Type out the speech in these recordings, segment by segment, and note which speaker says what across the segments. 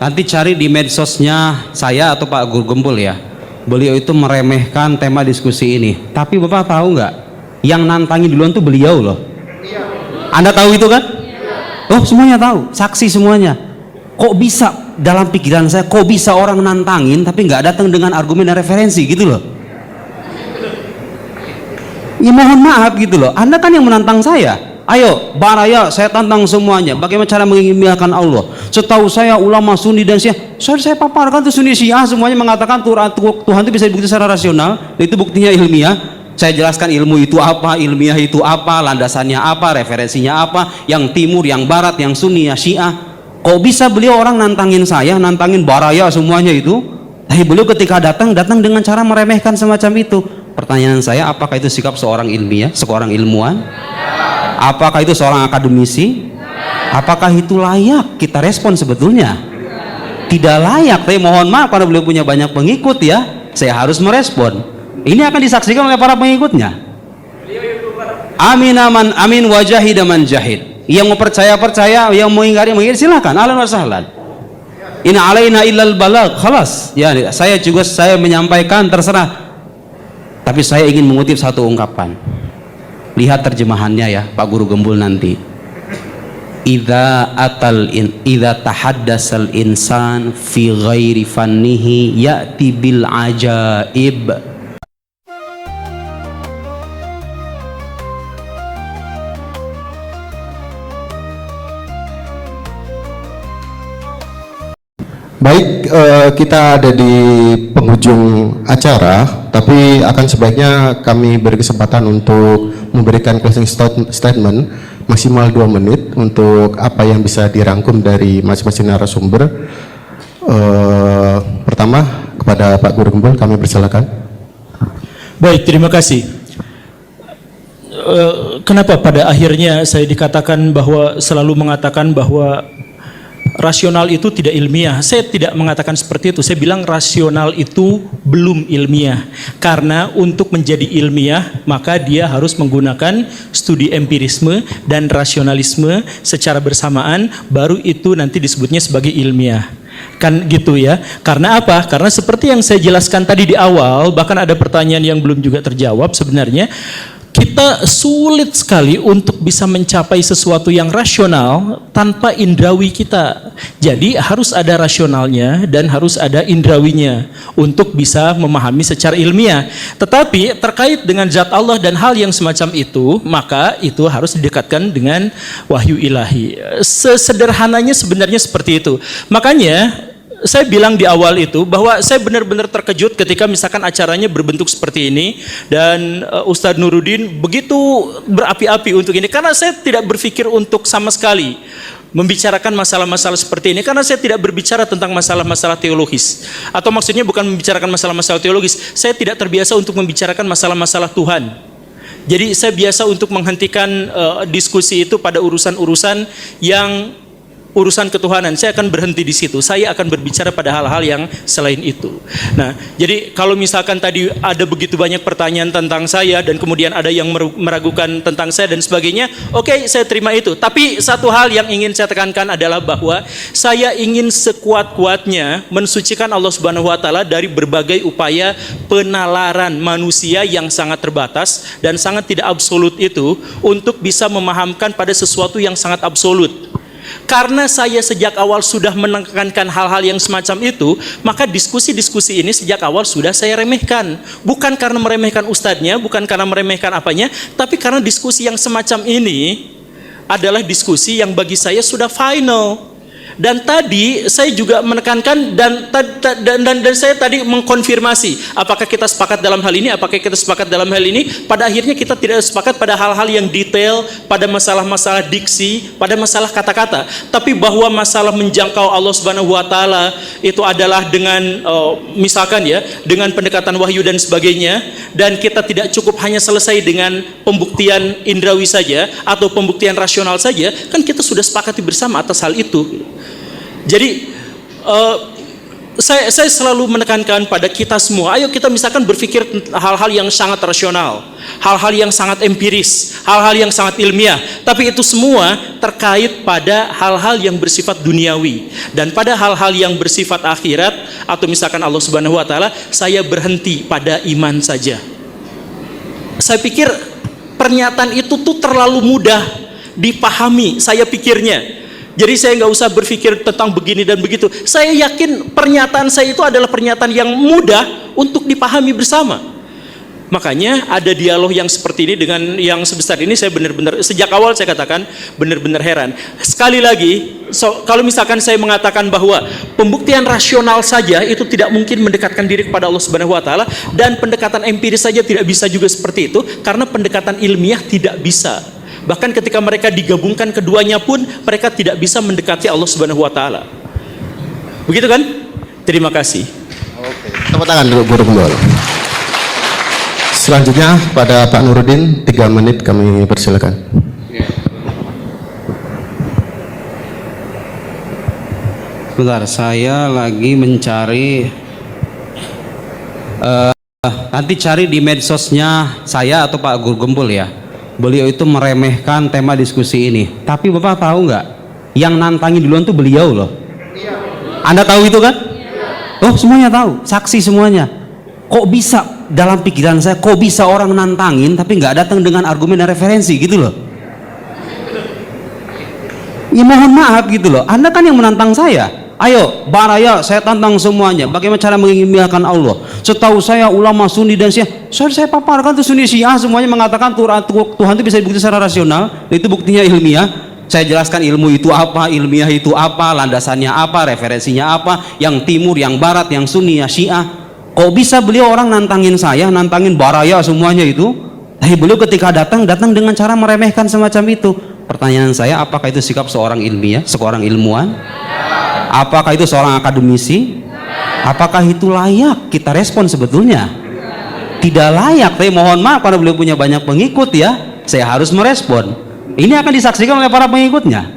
Speaker 1: Nanti cari di medsosnya saya atau Pak Guru Gembul ya. Beliau itu meremehkan tema diskusi ini. Tapi Bapak tahu nggak? Yang nantangin duluan tuh beliau loh. Anda tahu itu kan? Oh, semuanya tahu, saksi semuanya. Kok bisa dalam pikiran saya, kok bisa orang nantangin tapi nggak datang dengan argumen dan referensi gitu loh? Ya mohon maaf gitu loh. Anda kan yang menantang saya. Ayo, baraya, saya tantang semuanya. Bagaimana cara mengimilkan Allah? Setahu saya ulama Sunni dan Syiah, saya paparkan tuh Sunni Syiah semuanya mengatakan Tuhan itu bisa dibuktikan secara rasional. Itu buktinya ilmiah. Saya jelaskan ilmu itu apa, ilmiah itu apa, landasannya apa, referensinya apa, yang timur, yang barat, yang Sunni, yang Syiah. Kok bisa beliau orang nantangin saya, nantangin baraya semuanya itu? Tapi beliau ketika datang dengan cara meremehkan semacam itu. Pertanyaan saya, apakah itu sikap seorang ilmiah, seorang ilmuwan? Apakah itu seorang akademisi? Apakah itu layak kita respon sebetulnya? Tidak layak, tapi mohon maaf karena beliau punya banyak pengikut ya, saya harus merespon. Ini akan disaksikan oleh para pengikutnya. Amin aman amin wajahid man jahid. Yang mau percaya, yang mau ingkari silakan. Ahlan wa sahlan. In alaina illal balagh, khalas. Ya, saya menyampaikan terserah. Tapi saya ingin mengutip satu ungkapan. Lihat terjemahannya ya Pak Guru Gembul nanti. Idza tahaddasal insan fi ghairi fannihi ya'ti bil ajaib.
Speaker 2: Baik, kita ada di penghujung acara, tapi akan sebaiknya kami beri kesempatan untuk memberikan closing statement maksimal 2 menit untuk apa yang bisa dirangkum dari masing-masing narasumber. Pertama, kepada Pak Guru Gembul, kami persilakan.
Speaker 3: Baik, terima kasih. Kenapa pada akhirnya saya selalu mengatakan bahwa rasional itu tidak ilmiah? Saya tidak mengatakan seperti itu. Saya bilang rasional itu belum ilmiah. Karena untuk menjadi ilmiah, maka dia harus menggunakan studi empirisme dan rasionalisme secara bersamaan, baru itu nanti disebutnya sebagai ilmiah. Kan gitu ya. Karena apa? Karena seperti yang saya jelaskan tadi di awal, bahkan ada pertanyaan yang belum juga terjawab sebenarnya. Kita sulit sekali untuk bisa mencapai sesuatu yang rasional tanpa indrawi kita. Jadi harus ada rasionalnya dan harus ada indrawinya untuk bisa memahami secara ilmiah. Tetapi terkait dengan zat Allah dan hal yang semacam itu, maka itu harus didekatkan dengan wahyu ilahi. Sesederhananya sebenarnya seperti itu. Makanya saya bilang di awal itu bahwa saya benar-benar terkejut ketika misalkan acaranya berbentuk seperti ini dan Ustadz Nuruddin begitu berapi-api untuk ini, karena saya tidak berpikir untuk sama sekali membicarakan masalah-masalah seperti ini, karena saya tidak berbicara tentang masalah-masalah teologis, atau maksudnya bukan membicarakan masalah-masalah teologis. Saya tidak terbiasa untuk membicarakan masalah-masalah Tuhan. Jadi saya biasa untuk menghentikan diskusi itu pada urusan-urusan yang urusan ketuhanan. Saya akan berhenti di situ. Saya akan berbicara pada hal-hal yang selain itu. Nah, jadi kalau misalkan tadi ada begitu banyak pertanyaan tentang saya dan kemudian ada yang meragukan tentang saya dan sebagainya, oke, saya terima itu. Tapi satu hal yang ingin saya tekankan adalah bahwa saya ingin sekuat-kuatnya mensucikan Allah Subhanahu wa taala dari berbagai upaya penalaran manusia yang sangat terbatas dan sangat tidak absolut itu untuk bisa memahamkan pada sesuatu yang sangat absolut. Karena saya sejak awal sudah menekankan hal-hal yang semacam itu, maka diskusi-diskusi ini sejak awal sudah saya remehkan. Bukan karena meremehkan ustadznya, bukan karena meremehkan apanya, tapi karena diskusi yang semacam ini adalah diskusi yang bagi saya sudah final. Dan tadi saya juga menekankan dan saya tadi mengkonfirmasi apakah kita sepakat dalam hal ini, apakah kita sepakat dalam hal ini. Pada akhirnya kita tidak sepakat pada hal-hal yang detail, pada masalah-masalah diksi, pada masalah kata-kata. Tapi bahwa masalah menjangkau Allah Subhanahu wa taala itu adalah dengan misalkan ya, dengan pendekatan wahyu dan sebagainya, dan kita tidak cukup hanya selesai dengan pembuktian indrawi saja atau pembuktian rasional saja, kan kita sudah sepakati bersama atas hal itu. Jadi saya selalu menekankan pada kita semua, ayo kita misalkan berpikir hal-hal yang sangat rasional, hal-hal yang sangat empiris, hal-hal yang sangat ilmiah, tapi itu semua terkait pada hal-hal yang bersifat duniawi. Dan pada hal-hal yang bersifat akhirat atau misalkan Allah Subhanahu wa taala, saya berhenti pada iman saja. Saya pikir pernyataan itu tuh terlalu mudah dipahami, saya pikirnya. Jadi saya nggak usah berpikir tentang begini dan begitu. Saya yakin pernyataan saya itu adalah pernyataan yang mudah untuk dipahami bersama. Makanya ada dialog yang seperti ini dengan yang sebesar ini, saya benar-benar sejak awal saya katakan benar-benar heran. Sekali lagi, kalau misalkan saya mengatakan bahwa pembuktian rasional saja itu tidak mungkin mendekatkan diri kepada Allah Subhanahu wa taala, dan pendekatan empiris saja tidak bisa juga seperti itu, karena pendekatan ilmiah tidak bisa. Bahkan ketika mereka digabungkan keduanya pun mereka tidak bisa mendekati Allah Subhanahu wa taala. Begitu kan? Terima kasih.
Speaker 2: Oke. Tepuk tangan dulu Guru Gembul. Selanjutnya pada Pak Nuruddin, 3 menit kami persilakan.
Speaker 1: Bentar, saya lagi mencari nanti cari di medsosnya saya atau Pak Guru Gembul ya. Beliau itu meremehkan tema diskusi ini. Tapi Bapak tahu nggak? Yang nantangin duluan tuh beliau loh. Anda tahu itu kan? Oh, semuanya tahu, saksi semuanya. Kok bisa dalam pikiran saya, kok bisa orang nantangin tapi nggak datang dengan argumen dan referensi gitu loh? Ya mohon maaf gitu loh. Anda kan yang menantang saya. Ayo, baraya, saya tantang semuanya. Bagaimana cara mengilmiahkan Allah? Setahu saya ulama Sunni dan Syiah, saya paparkan tuh Sunni Syiah semuanya mengatakan Tuhan itu bisa dibukti secara rasional. Itu buktinya ilmiah. Saya jelaskan ilmu itu apa, ilmiah itu apa, landasannya apa, referensinya apa, yang timur, yang barat, yang Sunni, yang Syiah. Kok bisa beliau orang nantangin saya, nantangin baraya semuanya itu? Tapi beliau ketika datang dengan cara meremehkan semacam itu. Pertanyaan saya, apakah itu sikap seorang ilmiah, seorang ilmuwan? Apakah itu seorang akademisi? Apakah itu layak kita respon sebetulnya? Tidak layak, tapi mohon maaf karena beliau punya banyak pengikut ya, saya harus merespon. Ini akan disaksikan oleh para pengikutnya.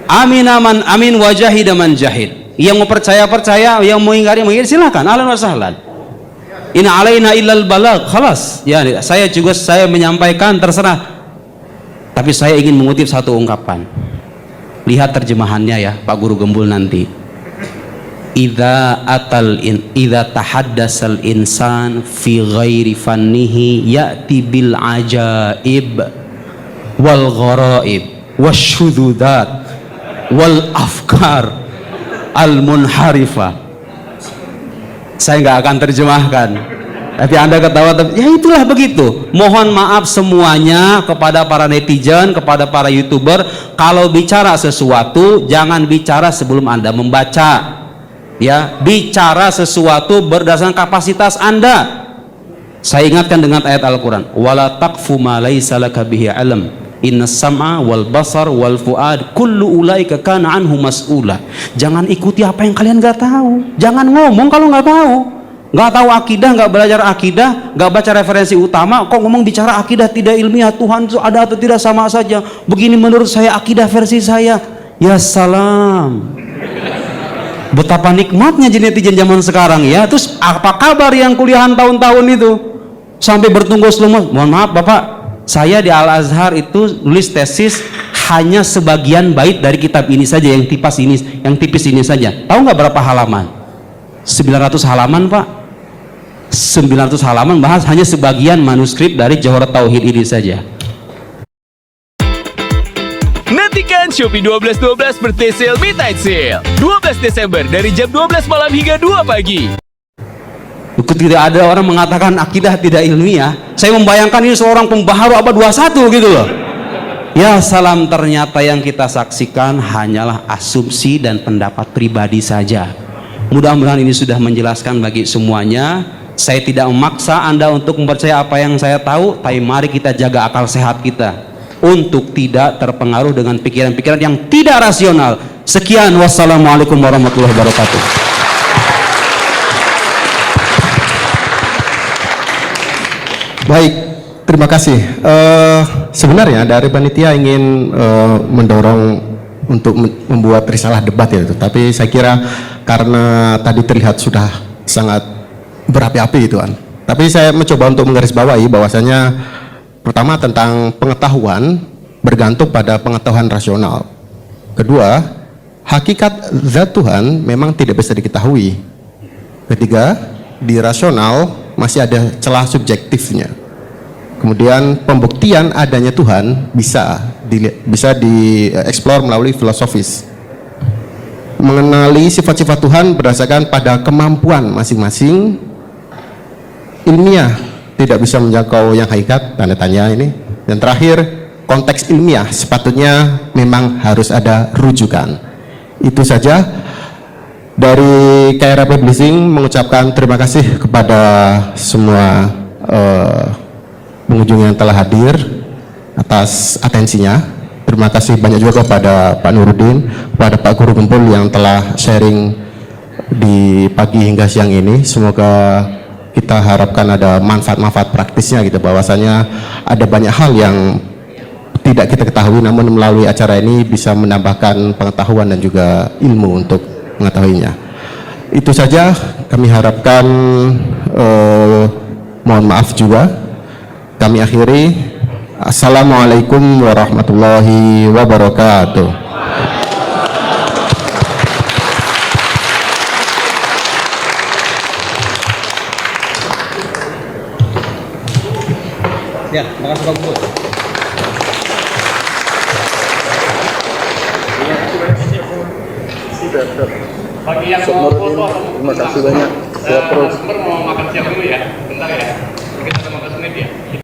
Speaker 1: Amin aman amin wajahid man jahid. Yang mau percaya, yang mau ingkari silakan. Ahlan wa sahlan. In alaina illal balagh, khalas. Ya, saya menyampaikan terserah. Tapi saya ingin mengutip satu ungkapan. Lihat terjemahannya ya Pak Guru Gembul nanti. Idza tahaddasal insan fi ghairi fannihi ya'ti bil ajaib wal gharaib wasyududat wal afkar al munharifah. Saya nggak akan terjemahkan. Tapi Anda ketawa, ya itulah begitu. Mohon maaf semuanya kepada para netizen, kepada para YouTuber, kalau bicara sesuatu jangan bicara sebelum Anda membaca. Ya, bicara sesuatu berdasarkan kapasitas Anda. Saya ingatkan dengan ayat Al-Qur'an, wala taqfu ma laisa laka bihi ilm. Innas sam'a wal basar wal fuad kullu ulaika kana anhu mas'ula. Jangan ikuti apa yang kalian nggak tahu. Jangan ngomong kalau nggak tahu. Nggak tahu akidah, nggak belajar akidah, nggak baca referensi utama, kok ngomong bicara akidah tidak ilmiah, Tuhan itu ada atau tidak sama saja. Begini menurut saya, akidah versi saya. Ya salam. Betapa nikmatnya netizen zaman sekarang ya. Terus apa kabar yang kuliahan tahun-tahun itu sampai bertunggus lumus? Mohon maaf Bapak, saya di Al Azhar itu nulis tesis hanya sebagian bait dari kitab ini saja, yang tipis ini saja. Tahu nggak berapa halaman? 900 halaman Pak. 900 halaman bahas hanya sebagian manuskrip dari Jawharat Tauhid ini saja.
Speaker 4: Nantikan Shopee 12.12 birthday sale midnight sale 12 Desember dari jam 12 malam hingga 2 pagi.
Speaker 1: Tidak ada orang mengatakan akidah tidak ilmiah. Saya membayangkan ini seorang pembaharu abad 21 gitu loh. Ya salam, ternyata yang kita saksikan hanyalah asumsi dan pendapat pribadi saja. Mudah-mudahan ini sudah menjelaskan bagi semuanya. Saya tidak memaksa Anda untuk mempercayai apa yang saya tahu, tapi mari kita jaga akal sehat kita untuk tidak terpengaruh dengan pikiran-pikiran yang tidak rasional. Sekian, wassalamualaikum warahmatullahi wabarakatuh.
Speaker 2: Baik, terima kasih. Sebenarnya dari panitia ingin mendorong untuk membuat risalah debat ya, tapi saya kira karena tadi terlihat sudah sangat berapi-api itu kan. Tapi saya mencoba untuk menggarisbawahi bahwasanya pertama tentang pengetahuan bergantung pada pengetahuan rasional. Kedua, hakikat zat Tuhan memang tidak bisa diketahui. Ketiga, di rasional masih ada celah subjektifnya. Kemudian pembuktian adanya Tuhan bisa dieksplor melalui filosofis. Mengenali sifat-sifat Tuhan berdasarkan pada kemampuan masing-masing. Ilmiah tidak bisa menjangkau yang hakikat, tanda tanya ini. Dan terakhir, konteks ilmiah sepatutnya memang harus ada rujukan. Itu saja dari KRA Publishing, mengucapkan terima kasih kepada semua pengunjung yang telah hadir atas atensinya. Terima kasih banyak juga kepada Pak Nurudin, kepada Pak Guru Gempul yang telah sharing di pagi hingga siang ini. Semoga kita harapkan ada manfaat-manfaat praktisnya gitu, bahwasanya ada banyak hal yang tidak kita ketahui, namun melalui acara ini bisa menambahkan pengetahuan dan juga ilmu untuk mengetahuinya. Itu saja, kami harapkan, mohon maaf juga. Kami akhiri. Assalamualaikum warahmatullahi wabarakatuh.
Speaker 1: Ya, makasih Pak Gubernur.
Speaker 5: Bagi yang mau foto, terima kasih banyak. Mau makan siang dulu ya, bentar ya. Kita sama Mas Nedi ya.